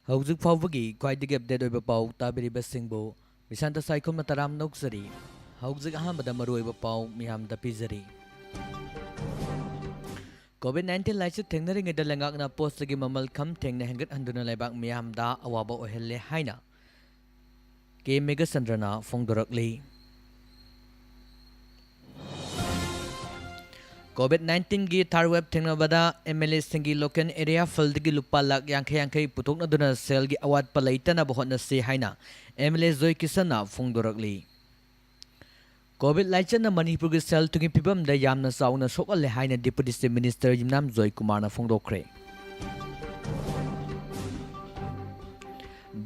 ꯍꯧꯖꯤꯛ ꯐꯥꯎꯕꯒꯤ ꯈ꯭ꯋꯥꯏꯗꯒꯤ ꯑꯞꯗꯦꯠ ꯑꯣꯏꯕ ꯄꯥꯎ ꯇꯥꯕꯤꯔꯤꯕꯁꯤꯡꯕꯨ ꯕꯤꯁꯥꯟꯇ ꯁꯥꯏꯈꯨꯝꯅ ꯇꯔꯥꯝ ꯅꯣꯛꯆꯔꯤ꯫ ꯍꯧꯖꯤꯛ ꯑꯍꯥꯟꯕꯗ ꯃꯔꯨꯑꯣꯏꯕ ꯄꯥꯎ ꯃꯤꯌꯥꯝꯗ ꯄꯤꯖꯔꯤ꯫ ꯀꯣꯚꯤꯗ-19 ꯂꯥꯏꯆꯠ ꯊꯦꯡꯅꯔꯤꯉꯩꯗ ꯂꯩꯉꯥꯛꯅ ꯄꯣꯠꯁꯤꯒꯤ ꯃꯃꯜ ꯈꯝ ꯊꯦꯡꯅ ꯍꯦꯟꯒꯠꯍꯟꯗꯨꯅ ꯂꯩꯕꯥꯛ ꯃꯤꯌꯥꯝꯗ ꯑꯋꯥꯕ ꯑꯣꯏꯍꯜꯂꯦ ꯍꯥꯏꯅ ꯀꯦ ꯃꯦꯘꯆꯟꯗ꯭ꯔꯅ ꯐꯣꯡꯗꯣꯔꯛꯂꯤ꯫ ꯀꯣꯚꯤꯗ-19ꯒꯤ ꯊꯥꯔ ꯋꯦꯕ ꯊꯦꯡꯅꯕꯗ ꯑꯦꯝ.ꯑꯦꯜ.ꯑꯦꯁꯤꯡꯒꯤ ꯂꯣꯀꯦꯜ ꯑꯦꯔꯤꯌꯥ ꯐꯜꯗꯒꯤ ꯂꯨꯄꯥ ꯂꯥꯛ ꯌꯥꯡꯈꯩ ꯄꯨꯊꯣꯛꯅꯗꯨꯅ ꯁꯦꯜꯒꯤ ꯑꯋꯥꯠꯄ ꯂꯩꯇꯅꯕ ꯍꯣꯠꯅꯁꯤ ꯍꯥꯏꯅ ꯑꯦꯝ.ꯑꯦꯜ.ꯑꯦ ꯖꯣꯏ ꯀꯤꯁꯟꯅ ꯐꯣꯡꯗꯣꯔꯛꯂꯤ꯫ ꯀꯣꯚꯤꯗ ꯂꯥꯏꯆꯠꯅ ꯃꯅꯤꯄꯨꯔꯒꯤ ꯁꯦꯜ ꯊꯨꯝꯒꯤ ꯐꯤꯕꯝꯗ ꯌꯥꯝꯅ ꯆꯥꯎꯅ ꯁꯣꯛꯍꯜꯂꯦ ꯍꯥꯏꯅ ꯗꯤꯄꯨꯇꯤ ꯆꯤꯐ ꯃꯤꯅꯤꯁꯇꯔ ꯌꯨꯝꯅꯥꯝ ꯖꯣꯏꯀꯨꯃꯥꯔꯅ ꯐꯣꯡꯗꯣꯛꯈ꯭ꯔꯦ꯫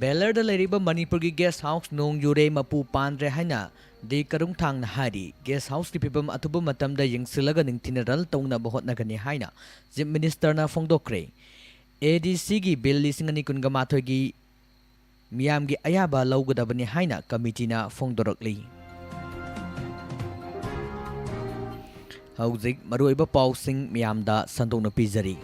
ꯕꯦꯂꯔꯗ ꯂꯩꯔꯤꯕ ꯃꯅꯤꯄꯨꯔꯒꯤ ꯒꯦꯁ ꯍꯥꯎꯁ ꯅꯣꯡ ꯌꯨꯔꯦ ꯃꯄꯨ ꯄꯥꯟꯗ꯭ꯔꯦ ꯍꯥꯏꯅ ꯗꯤ ꯀꯔꯨꯡꯊꯥꯡꯅ ꯍꯥꯏꯔꯤ꯫ ꯒꯦꯁ ꯍꯥꯎꯁꯀꯤ ꯐꯤꯕꯝ ꯑꯊꯨꯕ ꯃꯇꯝꯗ ꯌꯦꯡꯁꯤꯜꯂꯒ ꯅꯤꯡꯊꯤꯅ ꯔꯟ ꯇꯧꯅꯕ ꯍꯣꯠꯅꯒꯅꯤ ꯍꯥꯏꯅ ꯆꯤꯐ ꯃꯤꯅꯤꯁꯇꯔꯅ ꯐꯣꯡꯗꯣꯛꯈ꯭ꯔꯦ꯫ ꯑꯦ.ꯗꯤ.ꯁꯤꯒꯤ ꯕꯤꯜ 2021ꯒꯤ ꯃꯤꯌꯥꯝꯒꯤ ꯑꯌꯥꯕ ꯂꯧꯒꯗꯕꯅꯤ ꯍꯥꯏꯅ ꯀꯃꯤꯇꯤꯅ ꯐꯣꯡꯗꯣꯔꯛꯂꯤ꯫ ꯍꯧꯖꯤꯛ ꯃꯔꯨꯑꯣꯏꯕ ꯄꯥꯎꯁꯤꯡ ꯃꯤꯌꯥꯝꯗ ꯁꯟꯗꯣꯛꯅ ꯄꯤꯖꯔꯤ꯫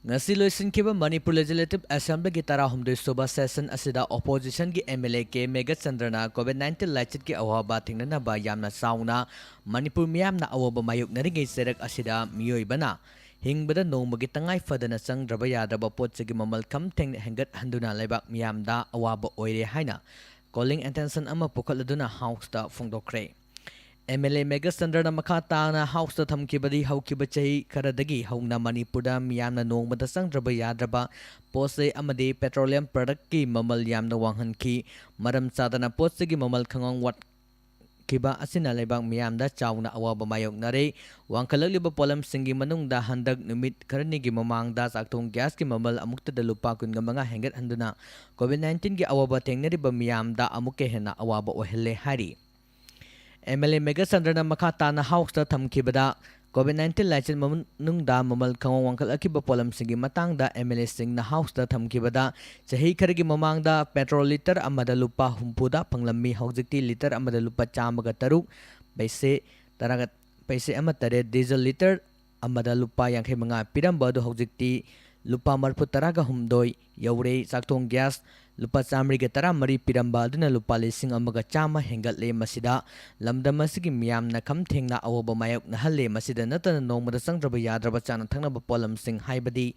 ꯉꯁꯤ ꯂꯣꯏꯁꯤꯟꯈꯤꯕ ꯃꯅꯤꯄꯨꯔ ꯂꯦꯖꯤꯁꯂꯦꯇꯤꯚ ꯑꯦꯁꯦꯝꯕ꯭ꯂꯤꯒꯤ 13ꯁꯨꯕ ꯁꯦꯁꯟ ꯑꯁꯤꯗ ꯑꯣꯄꯣꯖꯤꯁꯟꯒꯤ ꯑꯦꯝ.ꯑꯦꯜ.ꯑꯦ ꯀꯦ ꯃꯦꯘꯆꯟꯗ꯭ꯔꯅ ꯀꯣꯚꯤꯗ-19 ꯂꯥꯏꯆꯠꯀꯤ ꯑꯋꯥꯕ ꯊꯦꯡꯅꯅꯕ ꯌꯥꯝꯅ ꯆꯥꯎꯅ ꯃꯅꯤꯄꯨꯔ ꯃꯤꯌꯥꯝꯅ ꯑꯋꯥꯕ ꯃꯥꯌꯣꯛꯅꯔꯤꯉꯩ ꯆꯩꯔꯛ ꯑꯁꯤꯗ ꯃꯤꯑꯣꯏꯕꯅ ꯍꯤꯡꯕꯗ ꯅꯣꯡꯃꯒꯤ ꯇꯉꯥꯏ ꯐꯗꯅ ꯆꯪꯗ꯭ꯔꯕ ꯌꯥꯗ꯭ꯔꯕ ꯄꯣꯠꯆꯩꯒꯤ ꯃꯃꯜ ꯈꯝ ꯊꯦꯡꯅ ꯍꯦꯟꯒꯠꯍꯟꯗꯨꯅ ꯂꯩꯕꯥꯛ ꯃꯤꯌꯥꯝꯗ ꯑꯋꯥꯕ ꯑꯣꯏꯔꯦ ꯍꯥꯏꯅ ꯀꯣꯂꯤꯡ ꯑꯦꯇꯦꯟꯁꯟ ꯑꯃ ꯄꯨꯈꯠꯂꯗꯨꯅ ꯍꯥꯎꯁꯇ ꯐꯣꯡꯗꯣꯛꯈ꯭ꯔꯦ꯫ ꯑꯦꯝ.ꯑꯦꯜ.ꯑꯦ ꯃꯦꯘꯆꯟꯗ꯭ꯔꯅ ꯃꯈꯥ ꯇꯥꯅ ꯍꯥꯎꯁꯇ ꯊꯝꯈꯤꯕꯗꯤ ꯍꯧꯈꯤꯕ ꯆꯍꯤ ꯈꯔꯗꯒꯤ ꯍꯧꯅ ꯃꯅꯤꯄꯨꯔꯗ ꯃꯤꯌꯥꯝꯅ ꯅꯣꯡꯃꯗ ꯆꯪꯗ꯭ꯔꯕ ꯌꯥꯗ꯭ꯔꯕ ꯄꯣꯠꯆꯩ ꯑꯃꯗꯤ ꯄꯦꯇ꯭ꯔꯣꯂꯤꯌꯝ ꯄ꯭ꯔꯗꯛꯀꯤ ꯃꯃꯜ ꯌꯥꯝꯅ ꯋꯥꯡꯍꯟꯈꯤ꯫ ꯃꯔꯝ ꯆꯥꯗꯅ ꯄꯣꯠꯆꯩꯒꯤ ꯃꯃꯜ ꯈꯪꯍꯧ ꯋꯥꯠꯈꯤꯕ ꯑꯁꯤꯅ ꯂꯩꯕꯥꯛ ꯃꯤꯌꯥꯝꯗ ꯆꯥꯎꯅ ꯑꯋꯥꯕ ꯃꯥꯌꯣꯛꯅꯔꯦ꯫ ꯋꯥꯡꯈꯠꯂꯛꯂꯤꯕ ꯄꯣꯠꯂꯝꯁꯤꯡꯒꯤ ꯃꯅꯨꯡꯗ ꯍꯟꯗꯛ ꯅꯨꯃꯤꯠ ꯈꯔꯅꯤꯒꯤ ꯃꯃꯥꯡꯗ ꯆꯥꯛꯊꯣꯡ ꯒ꯭ꯌꯥꯁꯀꯤ ꯃꯃꯜ ꯑꯃꯨꯛꯇꯗ ꯂꯨꯄꯥ 25 ꯍꯦꯟꯒꯠꯍꯟꯗꯨꯅ ꯀꯣꯚꯤꯗ-19ꯒꯤ ꯑꯋꯥꯕ ꯊꯦꯡꯅꯔꯤꯕ ꯃꯤꯌꯥꯝꯗ ꯑꯃꯨꯛꯀ ꯍꯦꯟꯅ ꯑꯋꯥꯕ ꯑꯣꯏꯍꯜꯂꯦ ꯍꯥꯏꯔꯤ꯫ ꯑꯦꯝ.ꯑꯦꯜ.ꯑꯦ ꯃꯦꯘꯆꯟꯗ꯭ꯔꯅ ꯃꯈꯥ ꯇꯥꯅ ꯍꯥꯎꯁꯇ ꯊꯝꯈꯤꯕꯗ ꯀꯣꯚꯤꯗ-19 ꯂꯥꯏꯆꯠ ꯃꯅꯨꯡꯗ ꯃꯃꯜ ꯈꯪꯍꯧ ꯋꯥꯡꯈꯠꯂꯛꯈꯤꯕ ꯄꯣꯠꯂꯝꯁꯤꯡꯒꯤ ꯃꯇꯥꯡꯗ ꯑꯦꯝ.ꯑꯦꯜ.ꯑꯦꯁꯤꯡꯅ ꯍꯥꯎꯁꯇ ꯊꯝꯈꯤꯕꯗ ꯆꯍꯤ ꯈꯔꯒꯤ ꯃꯃꯥꯡꯗ ꯄꯦꯇ꯭ꯔꯣꯜ ꯂꯤꯇꯔ ꯑꯃꯗ ꯂꯨꯄꯥ 70ꯗ ꯐꯪꯂꯝꯃꯤ꯫ ꯍꯧꯖꯤꯛꯇꯤ ꯂꯤꯇꯔ ꯑꯃꯗ ꯂꯨꯄꯥ 103 ꯄꯩꯁꯦ 18, ꯗꯤꯖꯜ ꯂꯤꯇꯔ ꯑꯃꯗ ꯂꯨꯄꯥ 55 ꯄꯤꯔꯝꯕ ꯑꯗꯨ ꯍꯧꯖꯤꯛꯇꯤ ꯂꯨꯄꯥ 38 ꯌꯧꯔꯦ꯫ ꯆꯥꯛꯊꯣꯡ ꯒ꯭ꯌꯥꯁ ꯂꯨꯄꯥ 113 ꯄꯤꯔꯝꯕ ꯑꯗꯨꯅ ꯂꯨꯄꯥ 1,100 ꯍꯦꯟꯒꯠꯂꯦ꯫ ꯃꯁꯤꯗ ꯂꯝꯗꯝ ꯑꯁꯤꯒꯤ ꯃꯤꯌꯥꯝꯅ ꯈꯝ ꯊꯦꯡꯅ ꯑꯋꯥꯕ ꯃꯥꯌꯣꯛꯅꯍꯜꯂꯦ꯫ ꯃꯁꯤꯗ ꯅꯠꯇꯅ ꯅꯣꯡꯃꯗ ꯆꯪꯗ꯭ꯔꯕ ꯌꯥꯗ꯭ꯔꯕ ꯆꯥꯅ ꯊꯛꯅꯕ ꯄꯣꯠꯂꯝꯁꯤꯡ ꯍꯥꯏꯕꯗꯤ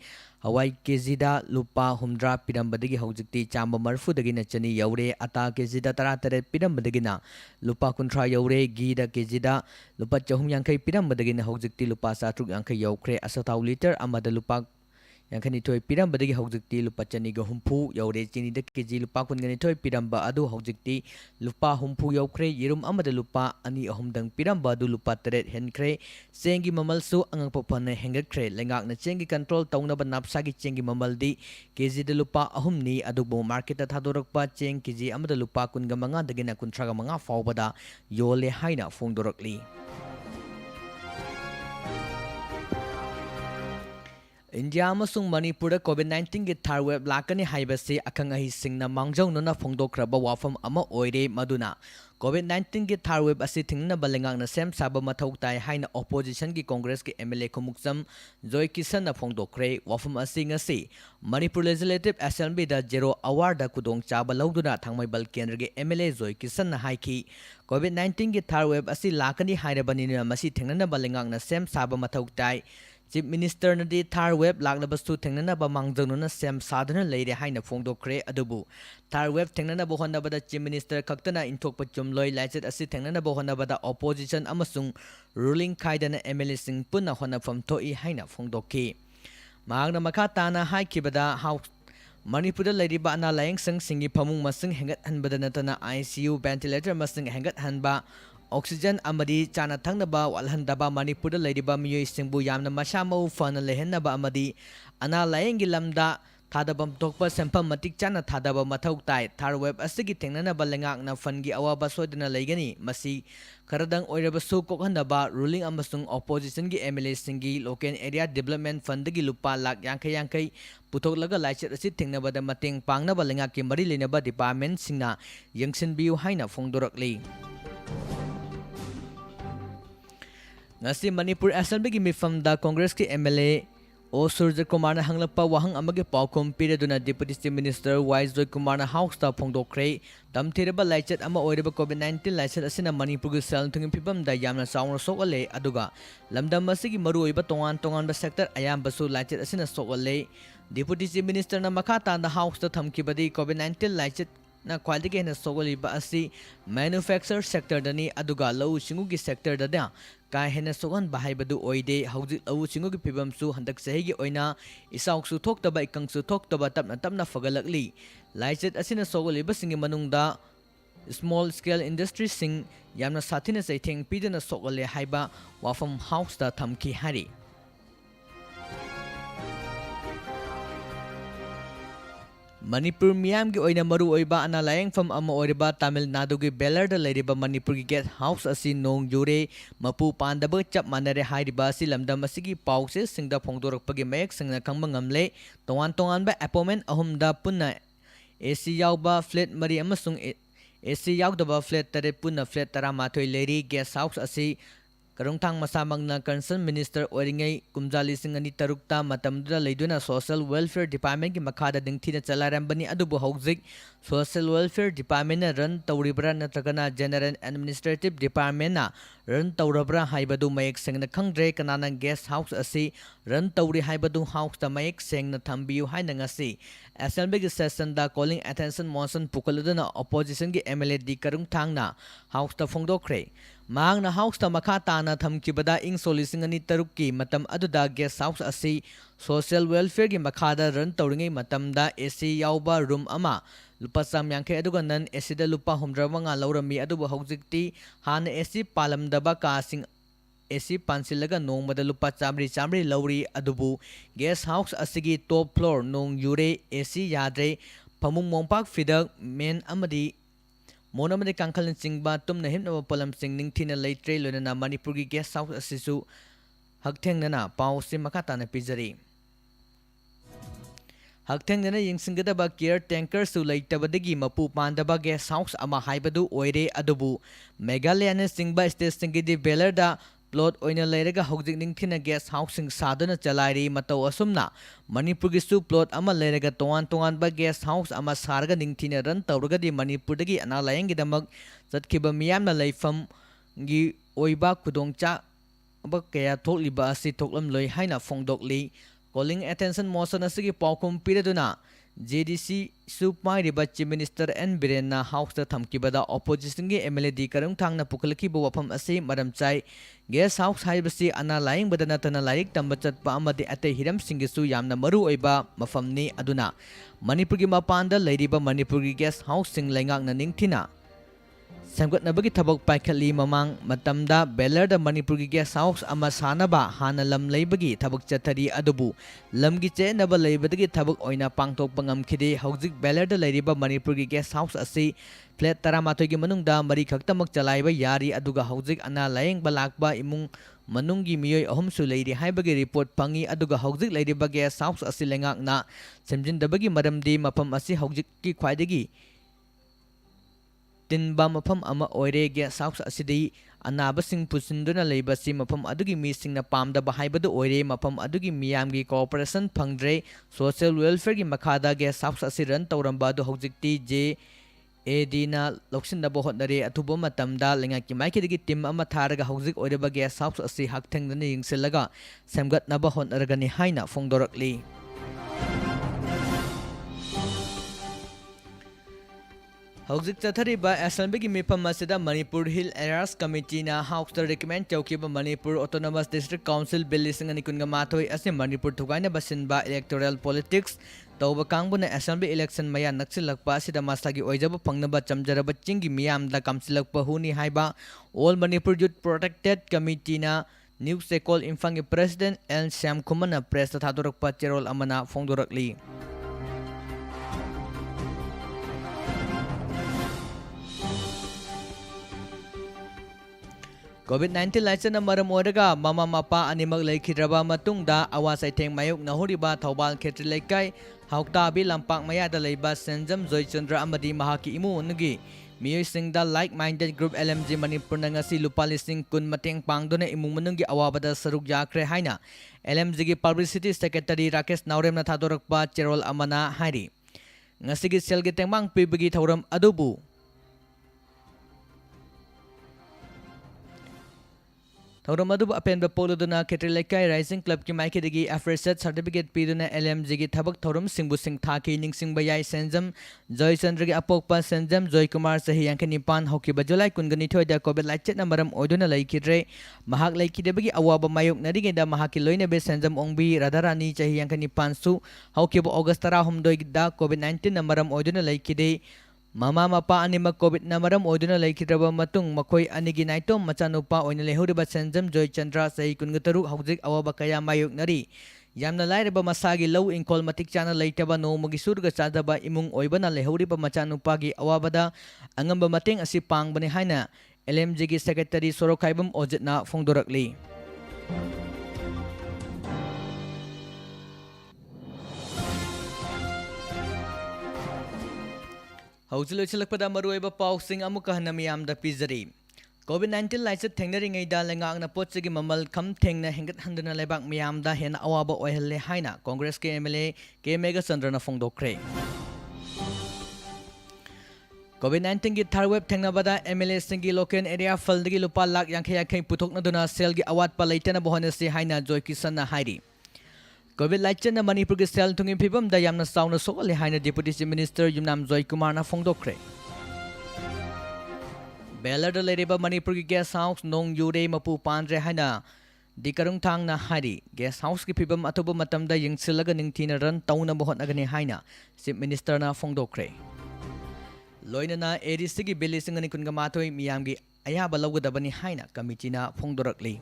ꯍꯋꯥꯏ ꯀꯦꯖꯤꯗ ꯂꯨꯄꯥ 60 ꯄꯤꯔꯝꯕꯗꯒꯤ ꯍꯧꯖꯤꯛꯇꯤ ꯆꯥꯝꯃ 30ꯗꯒꯤꯅ ꯆꯅꯤ ꯌꯧꯔꯦ꯫ ꯑꯇꯥ ꯀꯦꯖꯤꯗ 18 ꯄꯤꯔꯝꯕꯗꯒꯤꯅ ꯂꯨꯄꯥ 60 ꯌꯧꯔꯦ꯫ ꯘꯤꯗ ꯀꯦꯖꯤꯗ ꯂꯨꯄꯥ 250 ꯄꯤꯔꯝꯕꯗꯒꯤꯅ ꯍꯧꯖꯤꯛꯇꯤ ꯂꯨꯄꯥ 630 ꯌꯧꯈ꯭ꯔꯦ꯫ ꯑꯆꯥꯊꯥꯎ ꯂꯤꯇꯔ ꯑꯃꯗ ꯂꯨꯄꯥ 52 ꯄꯤꯔꯝꯕꯗꯒꯤ ꯍꯧꯖꯤꯛꯇꯤ ꯂꯨꯄꯥ 160 ꯌꯧꯔꯦ꯫ ꯆꯤꯅꯤꯗ ꯀꯦꯖꯤ ꯂꯨꯄꯥ 22 ꯄꯤꯔꯝꯕ ꯑꯗꯨ ꯍꯧꯖꯤꯛꯇꯤ ꯂꯨꯄꯥ 60 ꯌꯧꯈ꯭ꯔꯦ꯫ ꯌꯦꯔꯨꯝ ꯑꯃꯗ ꯂꯨꯄꯥ 2-3ꯗꯪ ꯄꯤꯔꯝꯕ ꯑꯗꯨ ꯂꯨꯄꯥ 8 ꯍꯦꯟꯈ꯭ꯔꯦ꯫ ꯆꯦꯡꯒꯤ ꯃꯃꯜꯁꯨ ꯑꯉꯛꯄ ꯐꯅ ꯍꯦꯟꯒꯠꯈ꯭ꯔꯦ꯫ ꯂꯩꯉꯥꯛꯅ ꯆꯦꯡꯒꯤ ꯀꯟꯇ꯭ꯔꯣꯜ ꯇꯧꯅꯕ ꯅꯥꯞꯁꯥꯒꯤ ꯆꯦꯡꯒꯤ ꯃꯃꯜꯗꯤ ꯀꯦꯖꯤꯗ ꯂꯨꯄꯥ 3ꯅꯤ꯫ ꯑꯗꯨꯕꯨ ꯃꯥꯔꯀꯦꯠꯇ ꯊꯥꯗꯣꯔꯛꯄ ꯆꯦꯡ ꯀꯦꯖꯤ ꯑꯃꯗ ꯂꯨꯄꯥ 25ꯗꯒꯤꯅ 35 ꯐꯥꯎꯕꯗ ꯌꯣꯜꯂꯦ ꯍꯥꯏꯅ ꯐꯣꯡꯗꯣꯔꯛꯂꯤ꯫ ꯏꯟꯗꯤꯌꯥ ꯑꯃꯁꯨꯡ ꯃꯅꯤꯄꯨꯔꯗ ꯀꯣꯚꯤꯗ-19ꯒꯤ ꯊꯥꯔ ꯋꯦꯕ ꯂꯥꯛꯀꯅꯤ ꯍꯥꯏꯕꯁꯤ ꯑꯈꯪ ꯑꯍꯩꯁꯤꯡꯅ ꯃꯥꯡꯖꯧꯅꯅ ꯐꯣꯡꯗꯣꯛꯈ꯭ꯔꯕ ꯋꯥꯐꯝ ꯑꯃ ꯑꯣꯏꯔꯦ꯫ ꯃꯗꯨꯅ ꯀꯣꯚꯤꯗ-19ꯒꯤ ꯊꯥꯔ ꯋꯦꯕ ꯑꯁꯤ ꯊꯤꯡꯅꯅꯕ ꯂꯩꯉꯥꯛꯅ ꯁꯦꯝ ꯁꯥꯕ ꯃꯊꯧ ꯇꯥꯏ ꯍꯥꯏꯅ ꯑꯣꯄꯣꯖꯤꯁꯟꯒꯤ ꯀꯣꯡꯒ꯭ꯔꯦꯁꯀꯤ ꯑꯦꯝ.ꯑꯦꯜ.ꯑꯦ ꯈꯨꯃꯨꯛꯆꯝ ꯖꯣꯏ ꯀꯤꯁꯟꯅ ꯐꯣꯡꯗꯣꯛꯈ꯭ꯔꯦ꯫ ꯋꯥꯐꯝ ꯑꯁꯤ ꯉꯁꯤ ꯃꯅꯤꯄꯨꯔ ꯂꯦꯖꯤꯁꯂꯦꯇꯤꯚ ꯑꯦꯁꯦꯝꯕ꯭ꯂꯤꯗ ꯖꯦꯔꯣ ꯑꯋꯥꯔꯗ ꯈꯨꯗꯣꯡꯆꯥꯕ ꯂꯧꯗꯨꯅ ꯊꯥꯡꯃꯩꯕꯟ ꯀꯦꯟꯗ꯭ꯔꯒꯤ ꯑꯦꯝ.ꯑꯦꯜ.ꯑꯦ ꯖꯣꯏ ꯀꯤꯁꯟꯅ ꯍꯥꯏꯈꯤ꯫ ꯀꯣꯚꯤꯗ-19ꯒꯤ ꯊꯥꯔ ꯋꯦꯕ ꯑꯁꯤ ꯂꯥꯛꯀꯅꯤ ꯍꯥꯏꯔꯕꯅꯤꯅ ꯃꯁꯤ ꯊꯦꯡꯅꯅꯕ ꯂꯩꯉꯥꯛꯅ ꯁꯦꯝ ꯁꯥꯕ ꯃꯊꯧ ꯇꯥꯏ꯫ ꯆꯤꯐ ꯃꯤꯅꯤꯁꯇꯔꯅꯗꯤ ꯊꯥꯔ ꯋꯦꯕ ꯂꯥꯛꯂꯕꯁꯨ ꯊꯦꯡꯅꯅꯕ ꯃꯥꯡꯖꯧꯅꯅ ꯁꯦꯝ ꯁꯥꯗꯨꯅ ꯂꯩꯔꯦ ꯍꯥꯏꯅ ꯐꯣꯡꯗꯣꯛꯈ꯭ꯔꯦ꯫ ꯑꯗꯨꯕꯨ ꯊꯥꯔ ꯋꯦꯕ ꯊꯦꯡꯅꯅꯕ ꯍꯣꯠꯅꯕꯗ ꯆꯤꯐ ꯃꯤꯅꯤꯁꯇꯔ ꯈꯛꯇꯅ ꯏꯟꯊꯣꯛꯄ ꯆꯨꯝꯂꯣꯏ꯫ ꯂꯥꯏꯆꯠ ꯑꯁꯤ ꯊꯦꯡꯅꯅꯕ ꯍꯣꯠꯅꯕꯗ ꯑꯣꯄꯣꯖꯤꯁꯟ ꯑꯃꯁꯨꯡ ꯔꯨꯂꯤꯡ ꯈꯥꯏꯗꯅ ꯑꯦꯝ.ꯑꯦꯜ.ꯑꯦꯁꯤꯡ ꯄꯨꯟꯅ ꯍꯣꯠꯅꯐꯝ ꯊꯣꯛꯏ ꯍꯥꯏꯅ ꯐꯣꯡꯗꯣꯛꯈꯤ꯫ ꯃꯍꯥꯛꯅ ꯃꯈꯥ ꯇꯥꯅ ꯍꯥꯏꯈꯤꯕꯗ ꯃꯅꯤꯄꯨꯔꯗ ꯂꯩꯔꯤꯕ ꯑꯅꯥ ꯂꯥꯌꯦꯡꯁꯪꯁꯤꯡꯒꯤ ꯐꯃꯨꯡ ꯃꯁꯤꯡ ꯍꯦꯟꯒꯠꯍꯟꯕꯗ ꯅꯠꯇꯅ ICU, ꯚꯦꯟꯇꯤꯂꯦꯇꯔ ꯃꯁꯤꯡ ꯍꯦꯟꯒꯠꯍꯟꯕ, ꯑꯣꯛꯁꯤꯖꯦꯟ ꯑꯃꯗꯤ ꯆꯥꯅ ꯊꯛꯅꯕ ꯋꯥꯠꯍꯟꯗꯕ, ꯃꯅꯤꯄꯨꯔꯗ ꯂꯩꯔꯤꯕ ꯃꯤꯑꯣꯏꯁꯤꯡꯕꯨ ꯌꯥꯝꯅ ꯃꯁꯥ ꯃꯎ ꯐꯅ ꯂꯩꯍꯟꯅꯕ ꯑꯃꯗꯤ ꯑꯅꯥ ꯂꯥꯌꯦꯡꯒꯤ ꯂꯝꯗ ꯊꯥꯗꯐꯝ ꯊꯣꯛꯄ ꯁꯦꯟꯐꯝ ꯃꯇꯤꯛ ꯆꯥꯅ ꯊꯥꯗꯕ ꯃꯊꯧ ꯇꯥꯏ꯫ ꯊꯥꯔ ꯋꯦꯕ ꯑꯁꯤꯒꯤ ꯊꯦꯡꯅꯅꯕ ꯂꯩꯉꯥꯛꯅ ꯐꯟꯒꯤ ꯑꯋꯥꯕ ꯁꯣꯏꯗꯅ ꯂꯩꯒꯅꯤ꯫ ꯃꯁꯤ ꯈꯔꯗꯪ ꯑꯣꯏꯔꯕꯁꯨ ꯀꯣꯛꯍꯟꯅꯕ ꯔꯨꯂꯤꯡ ꯑꯃꯁꯨꯡ ꯑꯣꯄꯣꯖꯤꯁꯟꯒꯤ ꯑꯦꯝ.ꯑꯦꯜ.ꯑꯦꯁꯤꯡꯒꯤ ꯂꯣꯀꯦꯜ ꯑꯦꯔꯤꯌꯥ ꯗꯤꯕꯦꯂꯞꯃꯦꯟꯠ ꯐꯟꯗꯒꯤ ꯂꯨꯄꯥ ꯂꯥꯛ ꯌꯥꯡꯈꯩ ꯄꯨꯊꯣꯛꯂꯒ ꯂꯥꯏꯆꯠ ꯑꯁꯤ ꯊꯦꯡꯅꯕꯗ ꯃꯇꯦꯡ ꯄꯥꯡꯅꯕ ꯂꯩꯉꯥꯛꯀꯤ ꯃꯔꯤ ꯂꯩꯅꯕ ꯗꯤꯄꯥꯔꯠꯃꯦꯟꯠꯁꯤꯡꯅ ꯌꯦꯡꯁꯤꯟꯕꯤꯌꯨ ꯍꯥꯏꯅ ꯐꯣꯡꯗꯣꯔꯛꯂꯤ꯫ ngasi Manipur Assembly gi mifamda Congress ki MLA O Surya Kumar na hanglakpa wahang amagi paukhum piraduna Deputy Chief Minister Y Joy Kumar na House ta phongdokre tamthiraba laichat ama oiraba COVID-19 laichat asina Manipur gi sel thungim phibam da yamna saungna sokale aduga lamdam asigi maru oiba tongan ba sector ayambasu laichat asina sokale Deputy Chief Minister na makha ta House ta thamkibadi COVID-19 laichat na kwalidagi na sokoliba asi manufacture sector dani aduga lau singu gi sector da ka hena sogan bahai badu oide hauji lau singu gi pibam su handak sahi gi oina isauk su thoktaba ikang su thoktaba tapna fagalakli laichet asina sokoliba singi manungda small scale industry sing yamna sathina saitheng pidana sokole haiba wafam house ta thamki hari Manipur miyam gi oina maru oiba ana layang fam ama oiriba Tamil Nadu gi Belar da leiriba Manipur gi Guest House asi nong jure mapu pandaba chap manare hairiba si lamdam asigi pause singda phongdorakpagi mayek singna khangba ngamle tongan ba appointment ahumda punna AC yauba flat mari amasung AC yaudaba flat tare punna flat tara mathoi leiri Guest House asi Karungthang masamangna concerned minister oringai kumjali singani tarukta matamdra leiduna social welfare department ki makhada dingthina chalarambani adubu hauzik social welfare department na run tawribra natragana general administrative department na run tawrabra haibadu mayek sengna khangdre kanana guest house asi run tawri haibadu house ta mayek sengna thambiu haina ngasi assembly session da calling attention motion pukaluduna opposition ki MLA di Karungthang na house ta phongdokre Mang na house ta makha tana thamkibada ing solisingani tarukki matam aduda guest house asi social welfare gi makhada run tawringai matamda AC yauba room ama lupa samyangkhe aduga nan AC da lupa humdrawanga laurami adubu haujikti hana AC palamdaba kasing AC pansilaga nongmada lupa chamri lauri adubu guest house asigi top floor nong yure AC yadre pamung mongpak fidak men amadi Monamade Kankalin Singba Tum Nahim Nava Polam Sing Ningtina Laitre Lunana Manipur gi Guest House Asisu Hakteng Nana Pau Simakata na Pizari Hakteng Nana Ying Singadaba Care Tanker Su Laitabadagi Mapu Pandaba Guest House Ama Haibadu Oire Adubu Meghalaya Singba State Singidi Belarda Plot oina leiraga hojik ningthina guest housing sadana chalairi matau asumna Manipur gi su plot ama leiraga tongan ba guest house ama sarga ningthina ran tawraga di Manipur dagi ana layang gi damak chatkhiba miyamna leifam gi oiba khudongcha ba kaya thokliba asi thoklam loi haina phongdokli calling attention motion asigi paukhum piraduna JDC Supmai riba Chief Minister N Birena House ta thamkibada opposition gi MLA di Karungthang na pukalaki bo wafam ase maram chai guest house haibasi ana laing badana tana laik tamba chatpa amadi ate hiram singisu yamna maru oiba mafamni aduna Manipur gi mapanda leiriba Manipur gi guest house sing laingak na ningthina Samgatnabagi thabak paikhali mamang matamda Belar da Manipur gi guest house ama sanaba hana lam leibagi thabak chathari adubu lamgi che naba leibadagi thabak oina pangtok pangam khide hojik Belar da leiriba Manipur gi guest house asi flat taramatoi gi manungda mari khaktamak chalaiba yari aduga hojik ana layeng balakba imung manunggi miyoi ahum su leiri haibagi report pangi aduga hojik leiriba guest house asi lengak na semjindabagi maramdi mapam asi hojik ki khwaidagi Tinba mafam ama oire guest house asidi anaba sing pusinduna leiba si mafam adugi mi sing na pamda bahaibadu oire mafam adugi miyamgi cooperation phangdre social welfare gi makhada guest house asiran tawramba du hojikti je edina loksinda bo hotnare atubo matamda lenga ki maikidigi team ama tharaga hojik oireba guest house asi hakthengdana yingsilaga samgatnaba hotnaragani haina phongdorakli Hojik chathariba Assembly gi mifam asida Manipur Hill Areas Committee na House ta recommend chaukiba Manipur Autonomous District Council Bill 2023 ase Manipur thugaina basinba electoral politics tawba kangbuna Assembly election maya naksilakpa asida masagi oijaba pangnaba chamjaraba chingi miyamda kamsilakpa huni haiba All Manipur Youth Protected Committee na News Call Imphang President L Syam Khumana press ta thadorakpa cherol amana phongdorakli COVID-19 laicana maram oiraga mama mapa animak leikhiraba matungda awasaitheng mayuk nahuriba Thobal Khetri Leikai Hauktabi Lampak Mayada leiba Senjam Joychandra amadi mahaki imu nugi Miyoisingda like-minded group LMG Manipur na ngasi lupa lising kun mateng pangdona imung manunggi awabada saruk yakre haina LMG gi Publicity Secretary Rakesh Naurem na thadorakpa cherol amana hairi. Ngasi gi sel gi tengmang pibagi thauram adubu Thauram adubu apen bapoluduna Ketrilekai Rising Club ki maikidagi Afreset Certificate piduna LMG gi thabak thauram singbu sing thaki ningsing bayai senjam Joy Chandra gi apokpa senjam Joy Kumar sahi yankanipan hokiba July kungani thoida COVID lachet na maram oiduna laikidre mahak laikidebagi awaba mayok narigeda mahaki loina be senjam ongbi Radharani sahi yankanipan su hokiba August 13 da COVID-19 na maram oiduna laikide Mama mapa animak COVID na maram oiduna laikidraba matung makoi anigi naitom machanupa oina lehuriba senjam Joy Chandra sahi kungataru haujik awaba kaya mayok nari yamna lairaba masagi low inkol matik chana leitaba no magi surga chadaba imung oibana lehuriba machanupa gi awabada angamba mating asi pangbani haina LMG gi Secretary Sorokhaibam Ojitna phongdorakli Haujulo chilakpada maruiba pausing amuka hanamiyamda pizari COVID-19 laichet thengnaringayda lengakna potchagi mamal kham thengna hengat handuna lebak miyamda hena awaba oihelle haina Congress ke MLA ke Mega Chandrana phongdokre COVID-19 gi third wave thengnabada MLA singi local area faldagi lupa lak yankhay puthokna duna sel gi awat pa leitana bohonasi haina Joy Kisan na hairi COVID laichen na Manipur gi sel thungi phibam da yamna sauna sokale haina Deputy Chief Minister Yumnam Joy Kumar na phongdokre Belar da lereba Manipur gi guest house nong yure mapu pandre haina dikarung thang na hari guest house ki phibam atoba matam da yingsilaga ningthina ran tauna bohot agani haina Chief Minister na phongdokre loina na ADC gi bilising ani kunga matoi miyam gi ayaba lawgadabani haina committee na phongdorakli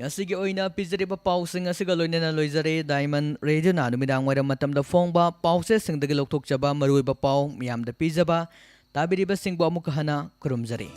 Ngasigi oina pizariba pausing asiga loina na loizare Diamond Radio na numidang wairam matamda phongba pause singdagi lokthokchaba maruiba pau miyamda pizaba tabiriba singbo amuka hana kurumjari